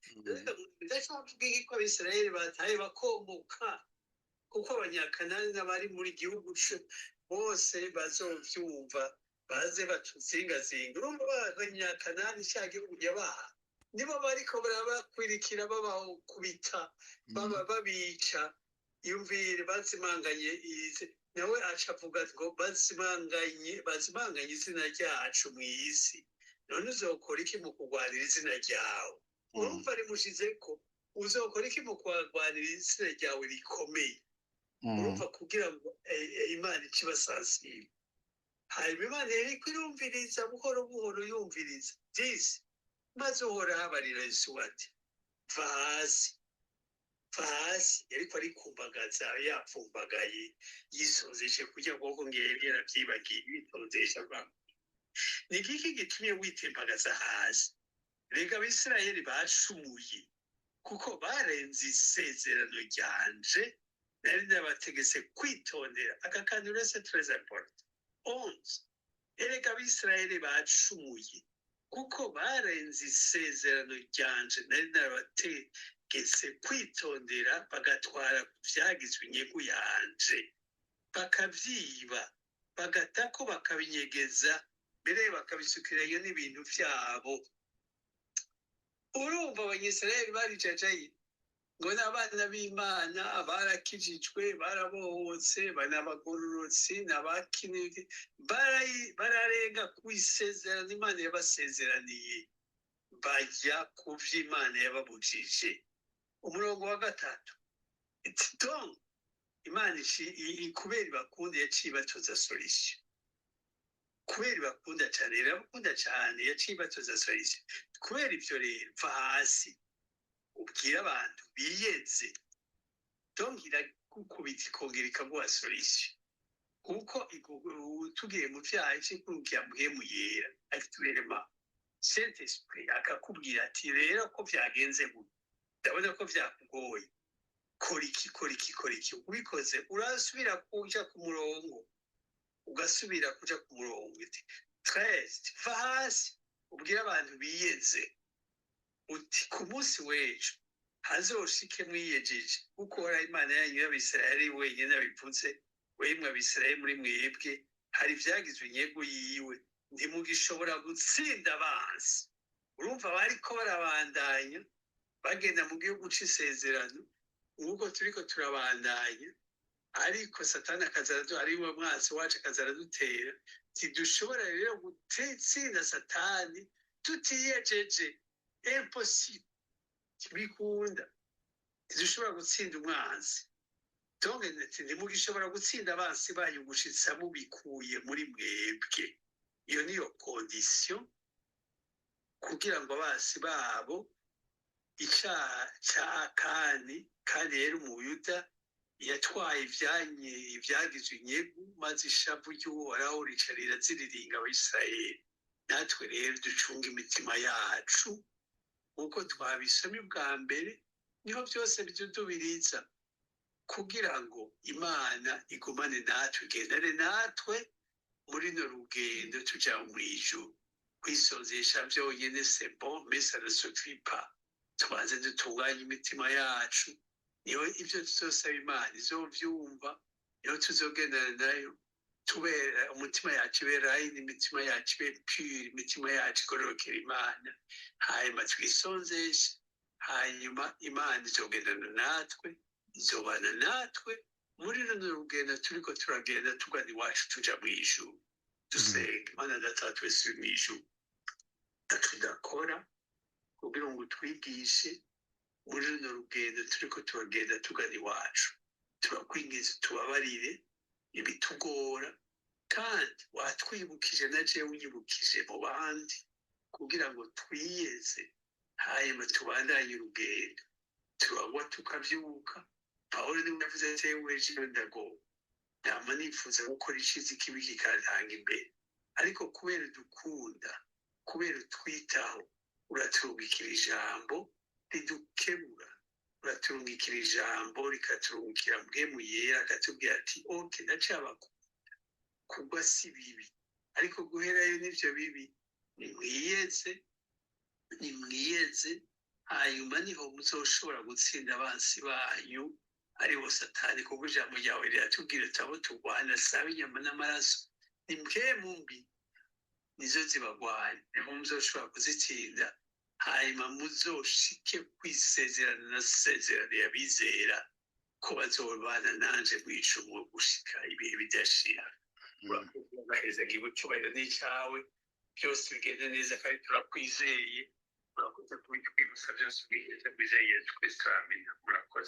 Ndacavuga iki ko Abisirayeli bataye bakomoka? Kuko abanyakanani n'abari muri gihugu bose bazovyumva, baze batuzingazinga. Urumva abanyakanani cya gihugu yabaha nibo bariko barabakwirikira, babakubita, babica. Yumvire bazimanganye nawe acavuga ngo bazimanganye izina ryacu mw'isi, none uzokora iki mu kurwanira izina ryawe? Urumva rimushize ko uzokora iki mu kurwanira izina ryawe rikomeye? Urumva kugira ngo Imana ikibasansiye. Hanyuma Imana yariko irumviriza buhoro buhoro, yumviriza byisi, maze uhoraho abarira Yosuwa ati va hasi, va hasi. Yariko arikumbagaza, yapfumbagaye, yisonzeshe kugira ngo ngere yaravyibagiye, yitondesha bamwe. Ni iki gitumye witembagaza hasi? Rega Abisirayeli bacumuye, kuko barenze isezerano ryanje nari nabategetse kwitondera. Aka kantu rero c'est très important. 11. Erega Abisirayeli bacumuye, kuko barenze isezerano ryanje nari nabategetse kwitondera, bagatwara ku vyagizwe inyegu yanje, bakavyiba, bagatako bakabinyegeza, mbere bakabisukiranya n'ibintu vyabo. Urumva Abanyisirayeli barijajaye, ngo n'abana b'imana barakijijwe barabohotse banabagororotsi n'abakinege bararenga ku isezerano imana yabasezeraniye bajya ku vyo imana yababujije. Umurongo wa gatatu iti donc imana kubera ibakunda yaciye ibatoza solution, kubera ibakunda cyane irabakunda cyane yaciye ibatoza solution. Kubera ivyo rero va hasi ubwira abantu biyeze, donc iragukubita ikongera ikaguha solution, kuko tugiye mu vyaha icikurukiya mpwemu yera akituberema Saint Esprit akakubwira ati rero ko vyagenze gutya, ndabona ko vyakugoye, kora iki. Ubikoze urasubira kuja ku murongo, ugasubira kuja ku murongo uti trest va hasi ubwira abantu biyeze uti ku munsi w'ejo hazoshike mwiyejeje kuko ora imana yanyu y'Abisirayeli wenyine abivuze, wemwe Abisirayeli muri mwebwe hari ivyagizwe inyego yiwe, ntimugishobora gutsinda abansi. Urumva bariko barabandanya bagenda mu gihugu c'isezerano nk'uko turiko turabandanya, ariko satani ari we mwasi wacu akazaradutera. Ntidushobora rero gutsinda satani tutiyejeje, impossible, ntibikunda. Ntidushobora gutsinda umwanzi, donc ntimugishobora gutsinda abansi banyu gushitsa mubikuye muri mwebwe. Iyo niyo condition kugira ngo abansi babo icaha ca kandi rero umuyuda yatwaye ivyagizwe inyegu, maze ishavu ry'uhoraho rica riraziriringa Abisirayeli. Natwe rero ducunga imitima yacu nk'uko twabisomye ubwa mbere, niho byose bidudubiriza kugira ngo imana igumane natwe, igendane natwe muri no rugendo tuja mw'ijuru. Kwisonzesha vyonyene c'est bon mais ça ne suffit pas. Tubanze dutunganye imitima yacu, niho ivyo tuzosaba imana izovyumva, niho tuzogendana nayo tubera umutima yacu iberayi, n'imitima yacu ibe pure, imitima yacu igororokera imana. Hanyuma twisonzeshe, hanyuma imana izogendana natwe, izobana natwe muri runo rugendo turiko turagenda tugana iwacu tuja mw'ijuru. Dusenga. Mana data twese uri mw'ijuru, tudakora kugira ngo twigishe muri runo rugendo turiko turagenda tugana iwacu. Turakwingiza tubabarire ibitugora, kandi watwibukije na jewe unyibukije mu bandi kugira ngo twiyeze, hanyuma tubandanye urugendo. Turagwa tukavyuka. Pawulo niwe yavuze ati ewe jewe ndagowe, nama nifuza gukora iciza ikibi kikantanga imbere, ariko kubera dukunda, kubera utwitaho, uraturungikira ijambo ridukebura, uraturungikira ijambo rikaturungikira mpwemu yera akatubwira ati ok ndacabakunda, kugwa si bibi, ariko guherayo n'ivyo bibi nimwiyeze, hanyuma niho muzoshobora gutsinda abansi banyu aribo satani, kuko ijambo ryawe riratubwira ati abo turwana saba inyama n'amaraso, ni mpwemu mbi nizo zibagwanya, niho muzoshobora kuzitsinda, hanyuma muzoshike kwisezerana na sezerano y'abizera ko bazobana nanje mw'ijuru gushika ibihe bidashira. Urakoze icyubahiro n'icyawe, byose bigende neza kandi turakwizeye. Urakoze kubitwibutsa byose bigeze kwizeye Yesu Kristo, amina. Murakoze.